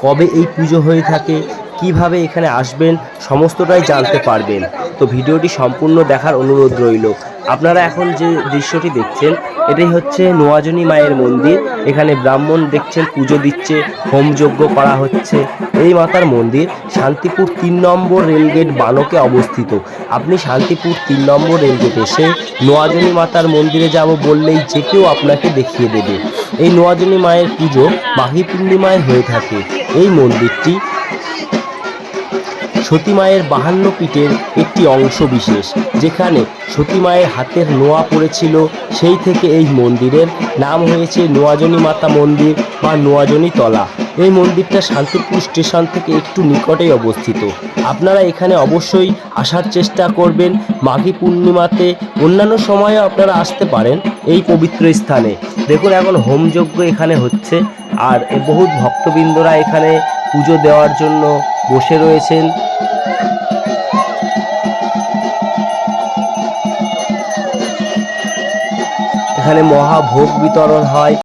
কবে এই পুজো হয়ে থাকে, কিভাবে এখানে আসবেন, সমস্তটাই জানতে পারবেন। তো ভিডিওটি সম্পূর্ণ দেখার অনুরোধ রইল। আপনারা এখন যে দৃশ্যটি দেখছেন এটাই হচ্ছে নোয়াজনী মায়ের মন্দির। এখানে ব্রাহ্মণ দেখছেন পুজো দিচ্ছে, হোমযজ্ঞ করা হচ্ছে। এই মাতার মন্দির শান্তিপুর 3 নম্বর রেলগেট বানকে অবস্থিত। আপনি শান্তিপুর 3 নম্বর রেলগেট এসে নোয়াজনী মাতার মন্দিরে যাব বললেই যে কেউ আপনাকে দেখিয়ে দেবে। এই নোয়াজনী মায়ের পুজো মাঘী পূর্ণিমায় হয়ে থাকে। এই মন্দিরটি সতী মায়ের 52 পীঠের একটি অংশ বিশেষ, যেখানে সতী মায়ের হাতের নোয়া পড়েছিল। সেই থেকে এই মন্দিরের নাম হয়েছে নোয়াজনী মাতা মন্দির বা নোয়াজনী তলা। এই মন্দিরটা শান্তিপুর স্টেশন থেকে একটু নিকটেই অবস্থিত। আপনারা এখানে অবশ্যই আসার চেষ্টা করবেন মাঘী পূর্ণিমাতে। অন্যান্য সময়েও আপনারা আসতে পারেন এই পবিত্র স্থানে। দেখুন এখন হোমযজ্ঞ এখানে হচ্ছে, আর বহুত ভক্তবৃন্দরা এখানে পুজো দেওয়ার জন্য বসে রয়েছেন। এখানে মহাভোগ বিতরণ হয়।